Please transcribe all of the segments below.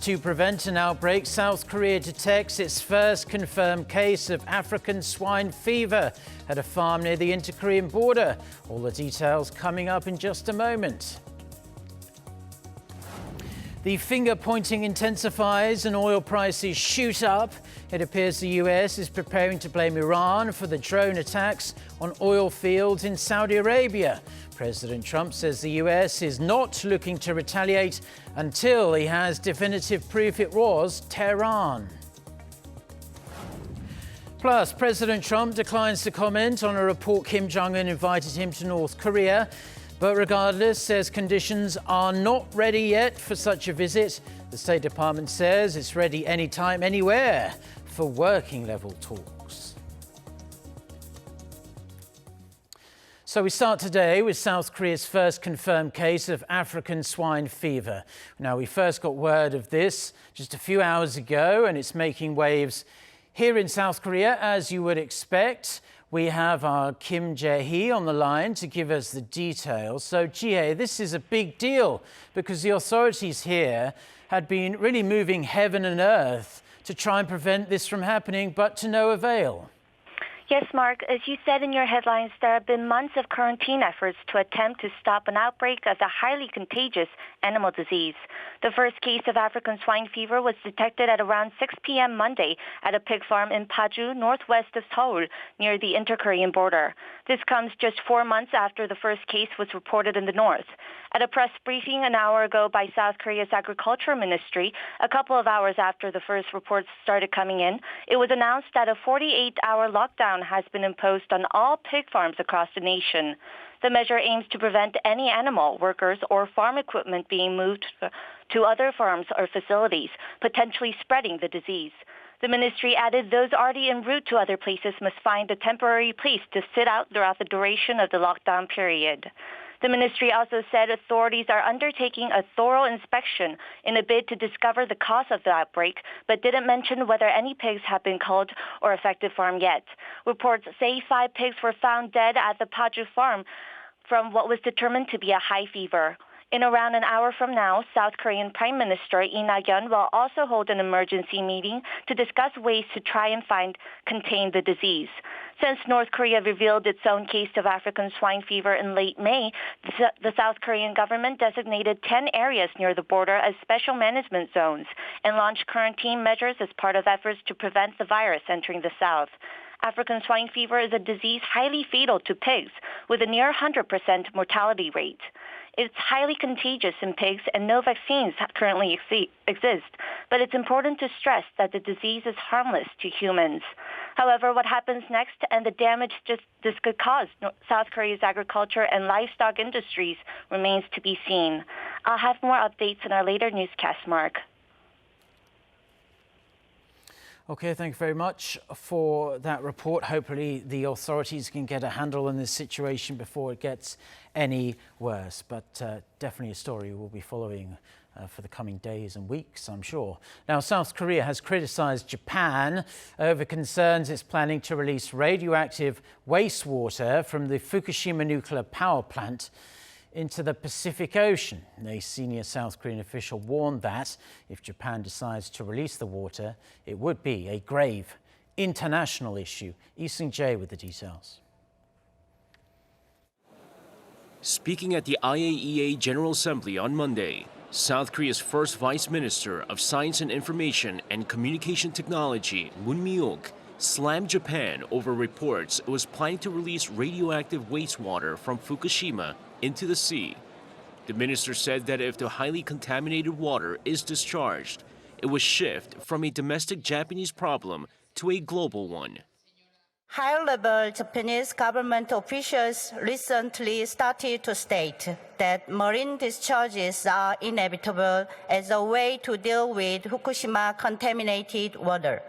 To prevent an outbreak, South Korea detects its first confirmed case of African swine fever at a farm near the inter-Korean border. All the details coming up in just a moment. The finger-pointing intensifies and oil prices shoot up. It appears the US is preparing to blame Iran for the drone attacks on oil fields in Saudi Arabia. President Trump says the US is not looking to retaliate until he has definitive proof it was Tehran. Plus, President Trump declines to comment on a report Kim Jong-un invited him to North Korea. But regardless, says conditions are not ready yet for such a visit. The State Department says it's ready anytime, anywhere for working-level talks. So we start today with South Korea's first confirmed case of African swine fever. Now, we first got word of this just a few hours ago, and it's making waves here in South Korea, as you would expect. We have our Kim Jae-hee on the line to give us the details. So, Jae, this is a big deal because the authorities here had been really moving heaven and earth to try and prevent this from happening, but to no avail. Yes, Mark, as you said in your headlines, there have been months of quarantine efforts to attempt to stop an outbreak of the highly contagious animal disease. The first case of African swine fever was detected at around 6 p.m. Monday at a pig farm in Paju, northwest of Seoul, near the inter-Korean border. This comes just 4 months after the first case was reported in the north. At a press briefing an hour ago by South Korea's Agriculture Ministry, a couple of hours after the first reports started coming in, it was announced that a 48-hour lockdown has been imposed on all pig farms across the nation. The measure aims to prevent any animal, workers, or farm equipment being moved to other farms or facilities, potentially spreading the disease. The ministry added those already en route to other places must find a temporary place to sit out throughout the duration of the lockdown period. The ministry also said authorities are undertaking a thorough inspection in a bid to discover the cause of the outbreak, but didn't mention whether any pigs have been culled or affected farm yet. Reports say 5 pigs were found dead at the Paju farm from what was determined to be a high fever. In around an hour from now, South Korean Prime Minister Lee Na-kyun will also hold an emergency meeting to discuss ways to try and contain the disease. Since North Korea revealed its own case of African swine fever in late May, the South Korean government designated 10 areas near the border as special management zones and launched quarantine measures as part of efforts to prevent the virus entering the south. African swine fever is a disease highly fatal to pigs, with a near 100% mortality rate. It's highly contagious in pigs and no vaccines currently exist, but it's important to stress that the disease is harmless to humans. However, what happens next and the damage this could cause South Korea's agriculture and livestock industries remains to be seen. I'll have more updates in our later newscast, Mark. Okay, thank you very much for that report. Hopefully the authorities can get a handle on this situation before it gets any worse. But definitely a story we'll be following for the coming days and weeks, I'm sure. Now, South Korea has criticized Japan over concerns it's planning to release radioactive wastewater from the Fukushima nuclear power plant into the Pacific Ocean. A senior South Korean official warned that if Japan decides to release the water, it would be a grave international issue. Lee Seung-jae with the details. Speaking at the IAEA General Assembly on Monday, South Korea's first Vice Minister of Science and Information and Communication Technology, Moon Mi-ok, slammed Japan over reports it was planning to release radioactive wastewater from Fukushima into the sea. The minister said that if the highly contaminated water is discharged, it would shift from a domestic Japanese problem to a global one. High-level Japanese government officials recently started to state that marine discharges are inevitable as a way to deal with Fukushima contaminated water.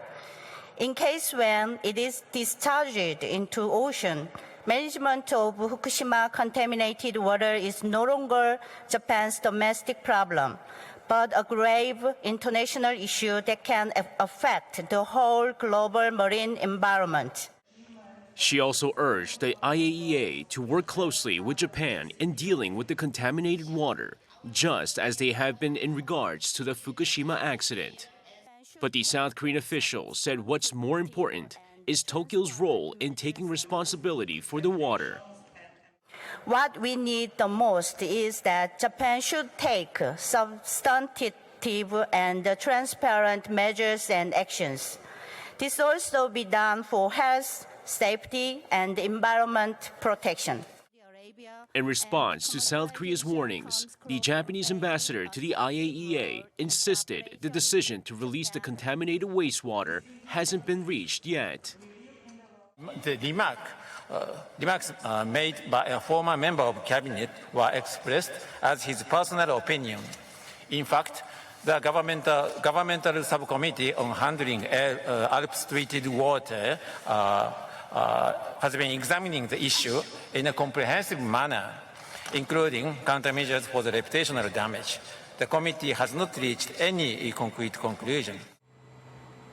In case when it is discharged into ocean, management of Fukushima contaminated water is no longer Japan's domestic problem, but a grave international issue that can affect the whole global marine environment. She also urged the IAEA to work closely with Japan in dealing with the contaminated water, just as they have been in regards to the Fukushima accident. But the South Korean official said what's more important is Tokyo's role in taking responsibility for the water. What we need the most is that Japan should take substantive and transparent measures and actions. This also be done for health, safety, and environment protection. In response to South Korea's warnings, the Japanese ambassador to the IAEA insisted the decision to release the contaminated wastewater hasn't been reached yet. The remarks made by a former member of cabinet were expressed as his personal opinion. In fact, the governmental subcommittee on handling Alps treated water has been examining the issue in a comprehensive manner, including countermeasures for the reputational damage. The committee has not reached any concrete conclusion.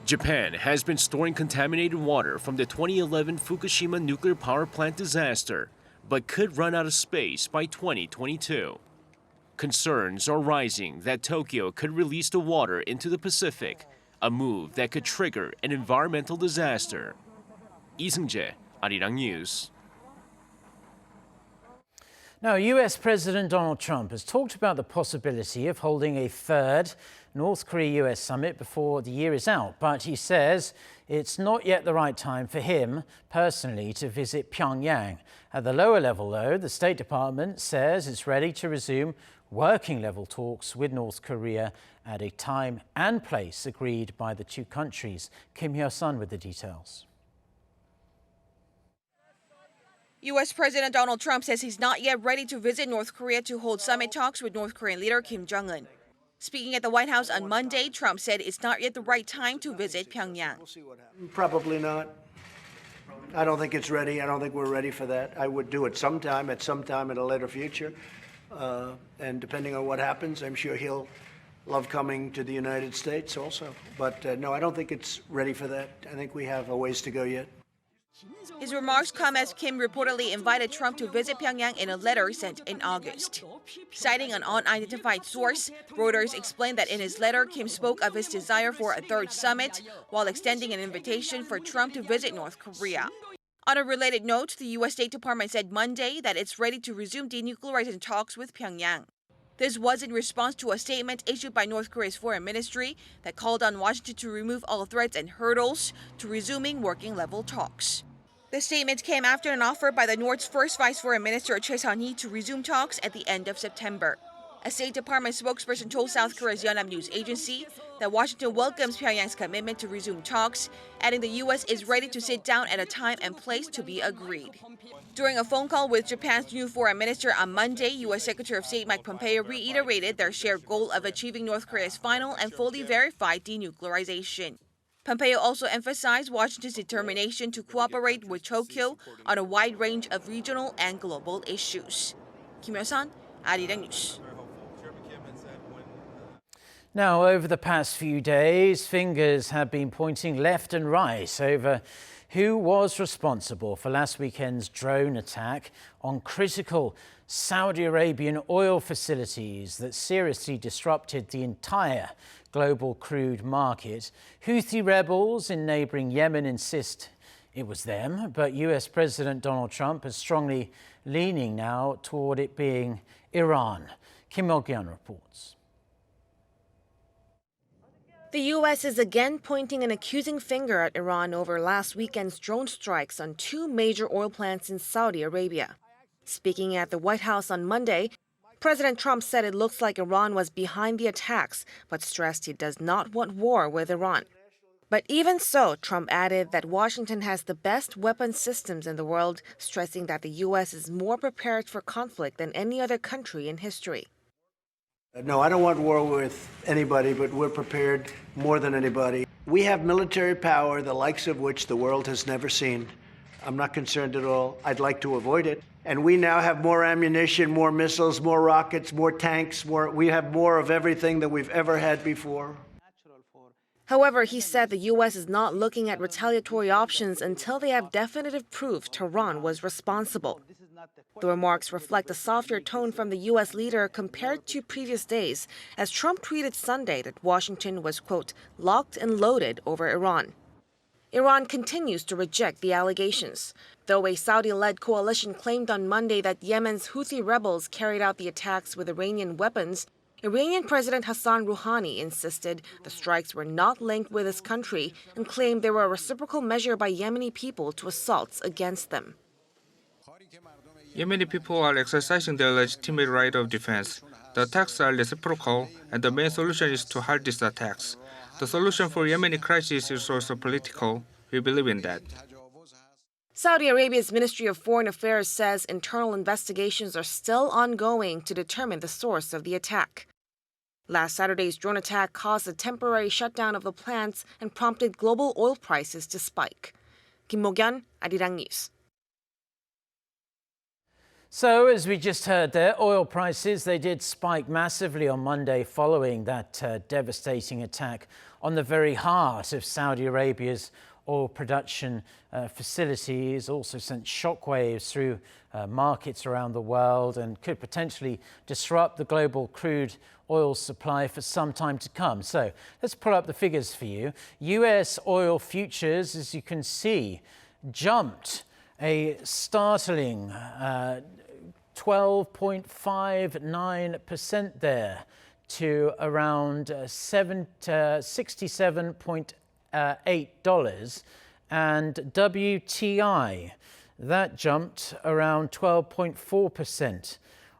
Japan has been storing contaminated water from the 2011 Fukushima nuclear power plant disaster, but could run out of space by 2022. Concerns are rising that Tokyo could release the water into the Pacific, a move that could trigger an environmental disaster. Lee Seung-jae, Arirang News. Now, US President Donald Trump has talked about the possibility of holding a third North Korea-US summit before the year is out, but he says it's not yet the right time for him personally to visit Pyongyang. At the lower level, though, the State Department says it's ready to resume working-level talks with North Korea at a time and place agreed by the two countries. Kim Hyo-sun with the details. U.S. President Donald Trump says he's not yet ready to visit North Korea to hold summit talks with North Korean leader Kim Jong-un. Speaking at the White House on Monday, Trump said it's not yet the right time to visit Pyongyang. Probably not. I don't think it's ready. I don't think we're ready for that. I would do it sometime, at a later future. And depending on what happens, I'm sure he'll love coming to the United States also. But no, I don't think it's ready for that. I think we have a ways to go yet. His remarks come as Kim reportedly invited Trump to visit Pyongyang in a letter sent in August. Citing an unidentified source, Reuters explained that in his letter, Kim spoke of his desire for a third summit while extending an invitation for Trump to visit North Korea. On a related note, the U.S. State Department said Monday that it's ready to resume denuclearizing talks with Pyongyang. This was in response to a statement issued by North Korea's foreign ministry that called on Washington to remove all threats and hurdles to resuming working-level talks. The statement came after an offer by the North's first Vice Foreign Minister Choi Sun-hee to resume talks at the end of September. A State Department spokesperson told South Korea's Yonhap News Agency that Washington welcomes Pyongyang's commitment to resume talks, adding the U.S. is ready to sit down at a time and place to be agreed. During a phone call with Japan's new foreign minister on Monday, U.S. Secretary of State Mike Pompeo reiterated their shared goal of achieving North Korea's final and fully verified denuclearization. Pompeo also emphasized Washington's determination to cooperate with Tokyo on a wide range of regional and global issues. Kim Hyo-sun, Arirang News. Now, over the past few days, fingers have been pointing left and right over who was responsible for last weekend's drone attack on critical Saudi Arabian oil facilities that seriously disrupted the entire global crude market. Houthi rebels in neighboring Yemen insist it was them, but US President Donald Trump is strongly leaning now toward it being Iran. Kim Il-kyun reports. The U.S. is again pointing an accusing finger at Iran over last weekend's drone strikes on two major oil plants in Saudi Arabia. Speaking at the White House on Monday, President Trump said it looks like Iran was behind the attacks, but stressed he does not want war with Iran. But even so, Trump added that Washington has the best weapons systems in the world, stressing that the U.S. is more prepared for conflict than any other country in history. No, I don't want war with anybody, but we're prepared more than anybody. We have military power, the likes of which the world has never seen. I'm not concerned at all. I'd like to avoid it. And we now have more ammunition, more missiles, more rockets, more tanks. We have more of everything than we've ever had before. However, he said the U.S. is not looking at retaliatory options until they have definitive proof Tehran was responsible. The remarks reflect a softer tone from the U.S. leader compared to previous days, as Trump tweeted Sunday that Washington was, quote, locked and loaded over Iran. Iran continues to reject the allegations, though a Saudi-led coalition claimed on Monday that Yemen's Houthi rebels carried out the attacks with Iranian weapons. Iranian President Hassan Rouhani insisted the strikes were not linked with his country and claimed they were a reciprocal measure by Yemeni people to assaults against them. Yemeni people are exercising their legitimate right of defense. The attacks are reciprocal, and the main solution is to halt these attacks. The solution for Yemeni crisis is also political. We believe in that. Saudi Arabia's Ministry of Foreign Affairs says internal investigations are still ongoing to determine the source of the attack. Last Saturday's drone attack caused a temporary shutdown of the plants and prompted global oil prices to spike. Kim Mo-gyun, Arirang News. So, as we just heard there, oil prices, they did spike massively on Monday following that devastating attack on the very heart of Saudi Arabia's oil production facilities. Also sent shockwaves through markets around the world and could potentially disrupt the global crude oil supply for some time to come. So let's pull up the figures for you. US oil futures, as you can see, jumped a startling 12.59% there to around $67.8, and WTI, that jumped around 12.4%,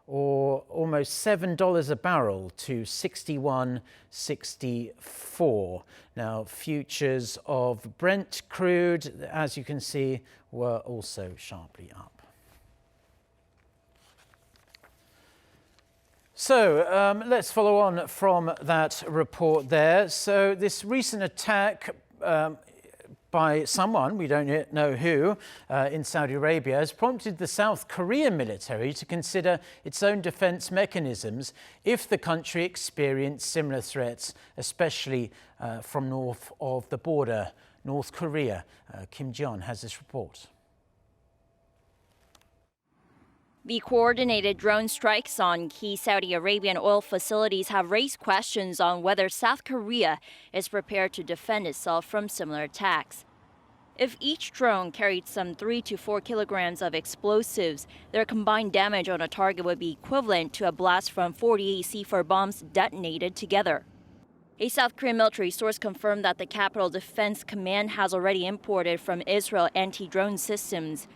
or almost $7 a barrel to 61.64. Now, futures of Brent crude, as you can see, were also sharply up. So let's follow on from that report there. So this recent attack by someone, we don't know who, in Saudi Arabia has prompted the South Korean military to consider its own defense mechanisms if the country experienced similar threats, especially from north of the border, North Korea. Kim Ji-yeon has this report. The coordinated drone strikes on key Saudi Arabian oil facilities have raised questions on whether South Korea is prepared to defend itself from similar attacks. If each drone carried some 3 to 4 kilograms of explosives, their combined damage on a target would be equivalent to a blast from 48 C4 bombs detonated together. A South Korean military source confirmed that the Capital Defense Command has already imported from Israel anti-drone systems.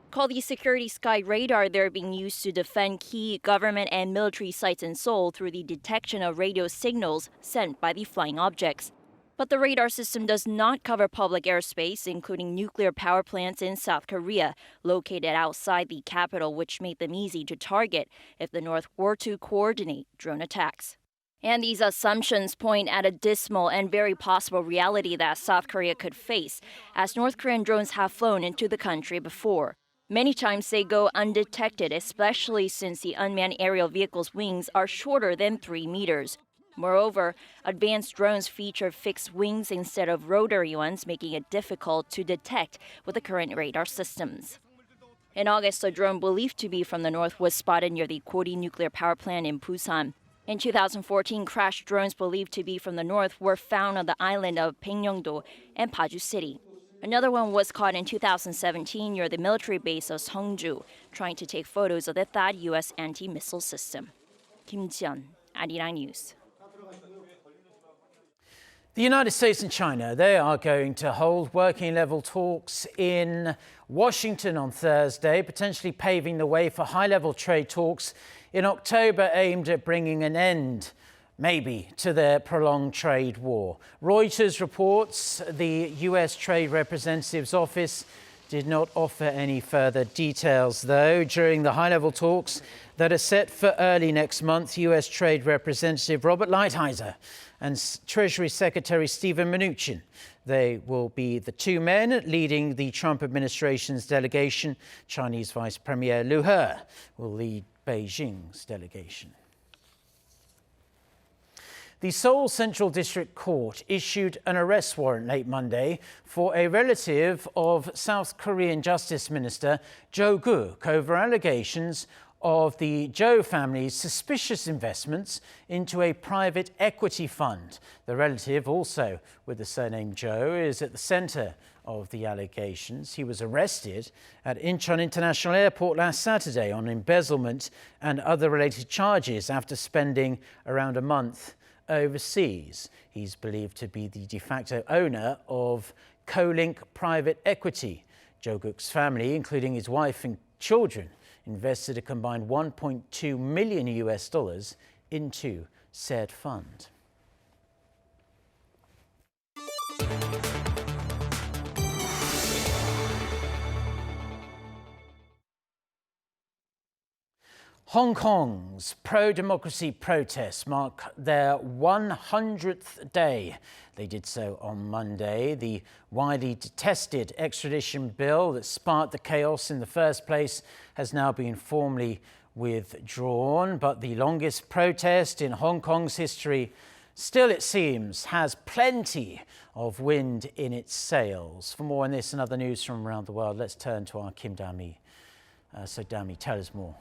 Called the Security Sky Radar, they're being used to defend key government and military sites in Seoul through the detection of radio signals sent by the flying objects. But the radar system does not cover public airspace, including nuclear power plants in South Korea, located outside the capital, which made them easy to target if the North were to coordinate drone attacks. And these assumptions point at a dismal and very possible reality that South Korea could face, as North Korean drones have flown into the country before. Many times they go undetected, especially since the unmanned aerial vehicle's wings are shorter than 3 meters. Moreover, advanced drones feature fixed wings instead of rotary ones, making it difficult to detect with the current radar systems. In August, a drone believed to be from the north was spotted near the Kori nuclear power plant in Busan. In 2014, crashed drones believed to be from the north were found on the island of Baekneungdo and Paju City. Another one was caught in 2017 near the military base of Seongju, trying to take photos of the THAAD U.S. anti-missile system. Kim Ji-yeon, Arirang News. The United States and China, they are going to hold working-level talks in Washington on Thursday, potentially paving the way for high-level trade talks in October aimed at bringing an end, maybe, to their prolonged trade war. Reuters reports the U.S. Trade Representative's office did not offer any further details, though. During the high-level talks that are set for early next month, U.S. Trade Representative Robert Lighthizer and Treasury Secretary Steven Mnuchin, they will be the two men leading the Trump administration's delegation. Chinese Vice Premier Liu He will lead Beijing's delegation. The Seoul Central District Court issued an arrest warrant late Monday for a relative of South Korean Justice Minister Jo Guk over allegations of the Jo family's suspicious investments into a private equity fund. The relative, also with the surname Jo, is at the centre of the allegations. He was arrested at Incheon International Airport last Saturday on embezzlement and other related charges after spending around a month overseas. He's believed to be the de facto owner of Co-Link Private Equity. Jo Guk's family, including his wife and children, invested a combined $1.2 million into said fund. Hong Kong's pro-democracy protests mark their 100th day. They did so on Monday. The widely detested extradition bill that sparked the chaos in the first place has now been formally withdrawn. But the longest protest in Hong Kong's history still, it seems, has plenty of wind in its sails. For more on this and other news from around the world, let's turn to our Kim Da-mi. So Da-mi, tell us more.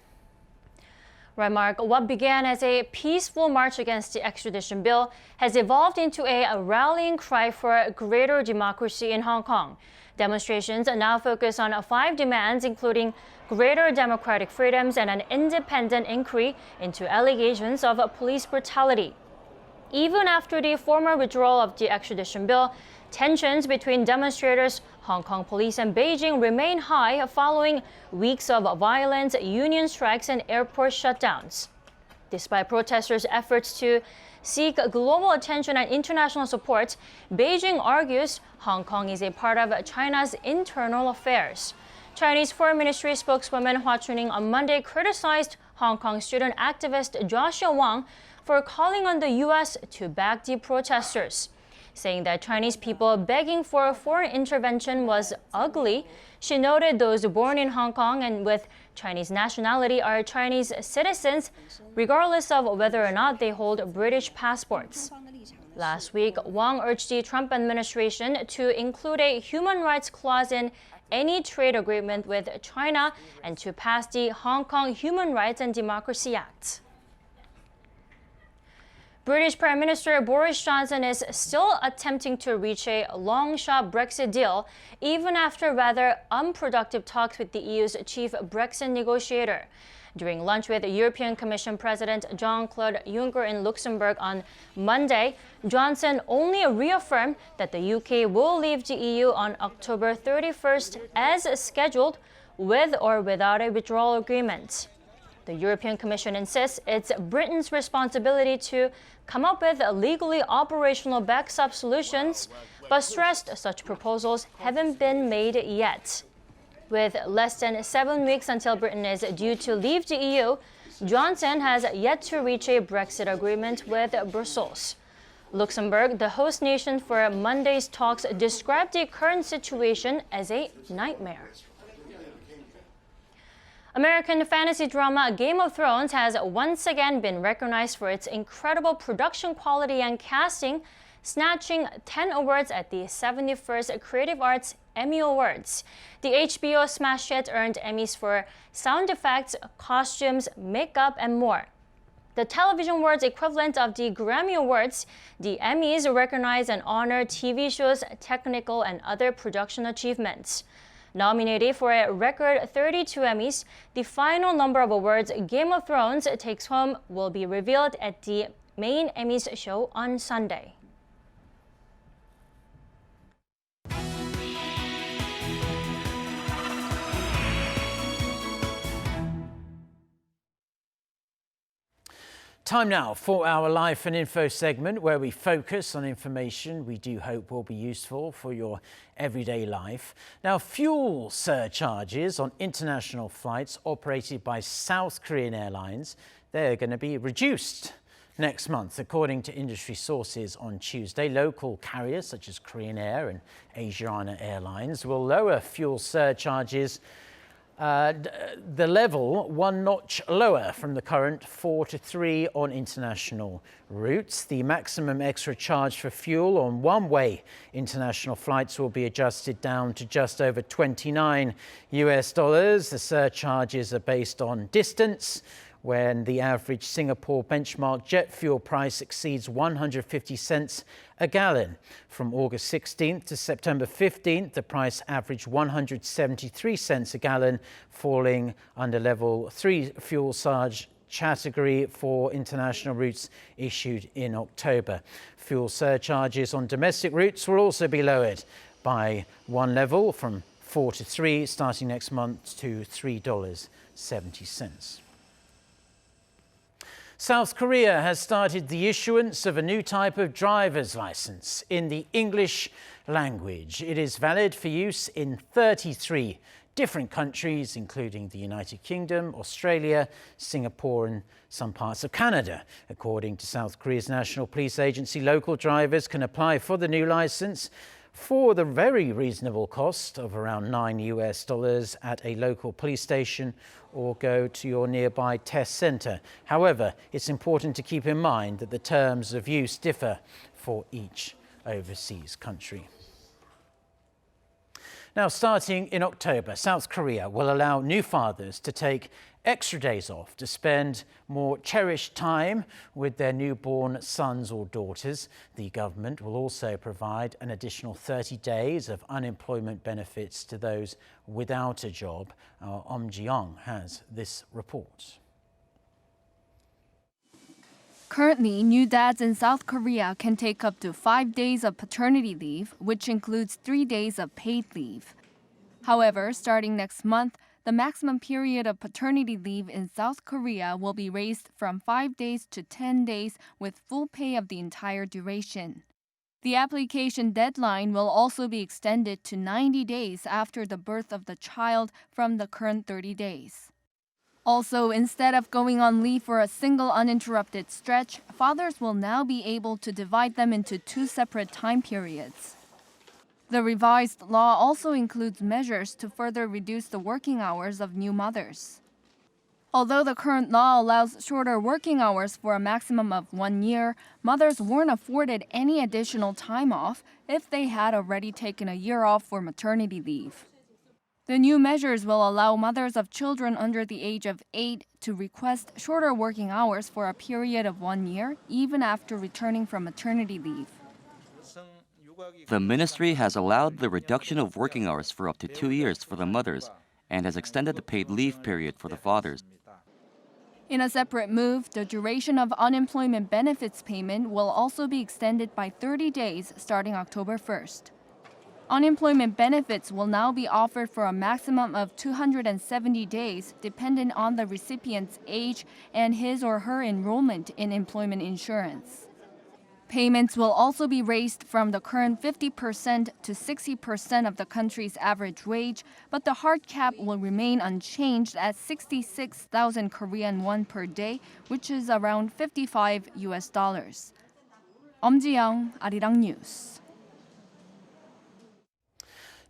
Right, Mark. What began as a peaceful march against the extradition bill has evolved into a rallying cry for greater democracy in Hong Kong. Demonstrations now focus on 5 demands, including greater democratic freedoms and an independent inquiry into allegations of police brutality. Even after the former withdrawal of the extradition bill, tensions between demonstrators, Hong Kong police and Beijing remain high following weeks of violence, union strikes and airport shutdowns. Despite protesters' efforts to seek global attention and international support, Beijing argues Hong Kong is a part of China's internal affairs. Chinese Foreign Ministry spokeswoman Hua Chuning on Monday criticized Hong Kong student activist Joshua Wong for calling on the U.S. to back the protesters. Saying that Chinese people begging for foreign intervention was ugly, she noted those born in Hong Kong and with Chinese nationality are Chinese citizens, regardless of whether or not they hold British passports. Last week, Wang urged the Trump administration to include a human rights clause in any trade agreement with China and to pass the Hong Kong Human Rights and Democracy Act. British Prime Minister Boris Johnson is still attempting to reach a long-shot Brexit deal, even after rather unproductive talks with the EU's chief Brexit negotiator. During lunch with European Commission President Jean-Claude Juncker in Luxembourg on Monday, Johnson only reaffirmed that the UK will leave the EU on October 31st as scheduled, with or without a withdrawal agreement. The European Commission insists it's Britain's responsibility to come up with legally operational backstop solutions, but stressed such proposals haven't been made yet. With less than 7 weeks until Britain is due to leave the EU, Johnson has yet to reach a Brexit agreement with Brussels. Luxembourg, the host nation for Monday's talks, described the current situation as a nightmare. American fantasy drama Game of Thrones has once again been recognized for its incredible production quality and casting, snatching 10 awards at the 71st Creative Arts Emmy Awards. The HBO smash hit earned Emmys for sound effects, costumes, makeup, and more. The television awards equivalent of the Grammy Awards, the Emmys recognize and honor TV shows' technical and other production achievements. Nominated for a record 32 Emmys, the final number of awards Game of Thrones takes home will be revealed at the main Emmys show on Sunday. Time now for our Life and Info segment, where we focus on information we do hope will be useful for your everyday life. Now, fuel surcharges on international flights operated by South Korean airlines, they're going to be reduced next month, according to industry sources on Tuesday. Local carriers such as Korean Air and Asiana Airlines will lower fuel surcharges the level one notch lower from the current 4 to 3 on international routes. The maximum extra charge for fuel on one-way international flights will be adjusted down to just over $29. The surcharges are based on distance. When the average Singapore benchmark jet fuel price exceeds 150 cents a gallon. From August 16th to September 15th, the price averaged 173 cents a gallon, falling under level 3 fuel surcharge category for international routes issued in October. Fuel surcharges on domestic routes will also be lowered by one level from 4 to 3, starting next month to $3.70. South Korea has started the issuance of a new type of driver's license in the English language. It is valid for use in 33 different countries, including the United Kingdom, Australia, Singapore, and some parts of Canada. According to South Korea's National Police Agency, local drivers can apply for the new license for the very reasonable cost of around $9 at a local police station or go to your nearby test centre. However, it's important to keep in mind that the terms of use differ for each overseas country. Now, starting in October, South Korea will allow new fathers to take extra days off to spend more cherished time with their newborn sons or daughters. The government will also provide an additional 30 days of unemployment benefits to those without a job. Our Ji-young has this report. Currently, new dads in South Korea can take up to 5 days of paternity leave, which includes 3 days of paid leave. However, starting next month, the maximum period of paternity leave in South Korea will be raised from 5 days to 10 days with full pay of the entire duration. The application deadline will also be extended to 90 days after the birth of the child from the current 30 days. Also, instead of going on leave for a single uninterrupted stretch, fathers will now be able to divide them into 2 separate time periods. The revised law also includes measures to further reduce the working hours of new mothers. Although the current law allows shorter working hours for a maximum of 1 year, mothers weren't afforded any additional time off if they had already taken a year off for maternity leave. The new measures will allow mothers of children under the age of 8 to request shorter working hours for a period of 1 year, even after returning from maternity leave. The ministry has allowed the reduction of working hours for up to 2 years for the mothers and has extended the paid leave period for the fathers. In a separate move, the duration of unemployment benefits payment will also be extended by 30 days starting October 1st. Unemployment benefits will now be offered for a maximum of 270 days, dependent on the recipient's age and his or her enrollment in employment insurance. Payments will also be raised from the current 50% to 60% of the country's average wage, but the hard cap will remain unchanged at 66,000 Korean won per day, which is around $55. Ji-young, Arirang News.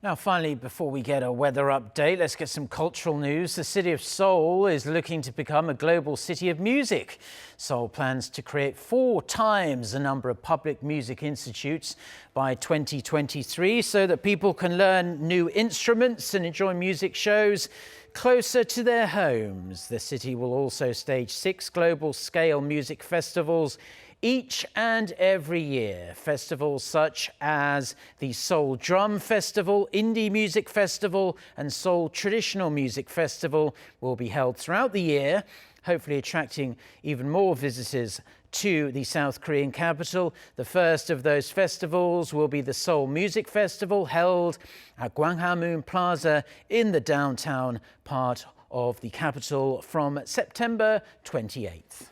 Now, finally, before we get a weather update, let's get some cultural news. The city of Seoul is looking to become a global city of music. Seoul plans to create 4 times the number of public music institutes by 2023 so that people can learn new instruments and enjoy music shows closer to their homes. The city will also stage 6 global-scale music festivals each and every year. Festivals such as the Seoul Drum Festival, Indie Music Festival, and Seoul Traditional Music Festival will be held throughout the year, hopefully attracting even more visitors to the South Korean capital. The first of those festivals will be the Seoul Music Festival, held at Gwanghamun Plaza in the downtown part of the capital from September 28th.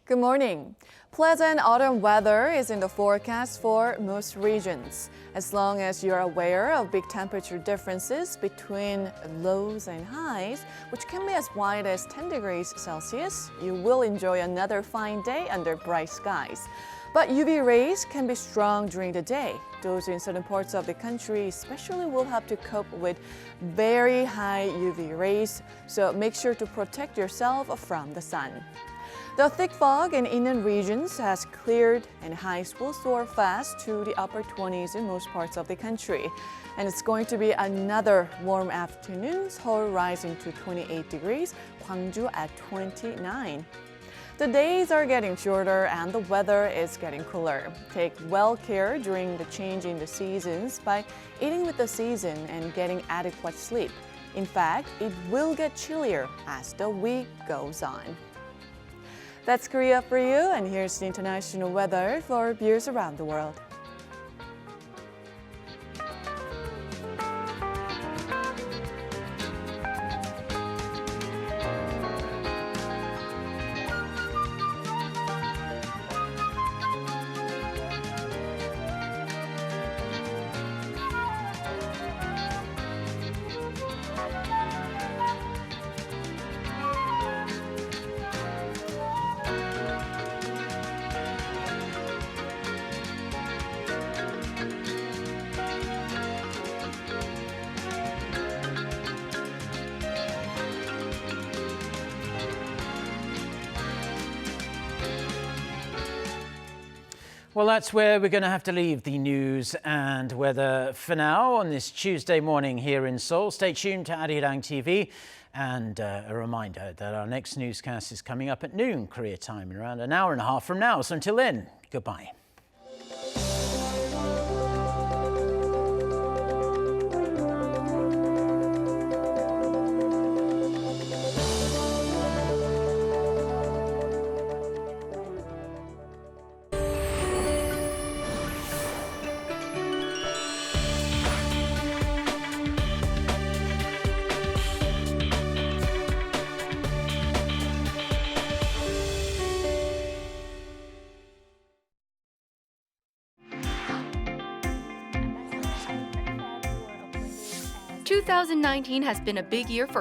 Good morning. Pleasant autumn weather is in the forecast for most regions. As long as you're aware of big temperature differences between lows and highs, which can be as wide as 10 degrees Celsius, you will enjoy another fine day under bright skies. But UV rays can be strong during the day. Those in certain parts of the country especially will have to cope with very high UV rays, so make sure to protect yourself from the sun. The thick fog in inland regions has cleared and highs will soar fast to the upper 20s in most parts of the country. And it's going to be another warm afternoon, Seoul rising to 28 degrees, Gwangju at 29. The days are getting shorter and the weather is getting cooler. Take well care during the change in the seasons by eating with the season and getting adequate sleep. In fact, it will get chillier as the week goes on. That's Korea for you, and here's the international weather for viewers around the world. Well, that's where we're going to have to leave the news and weather for now on this Tuesday morning here in Seoul. Stay tuned to Arirang TV. And a reminder that our next newscast is coming up at noon Korea time in around an hour and a half from now. So until then, goodbye. (2019) has been a big year for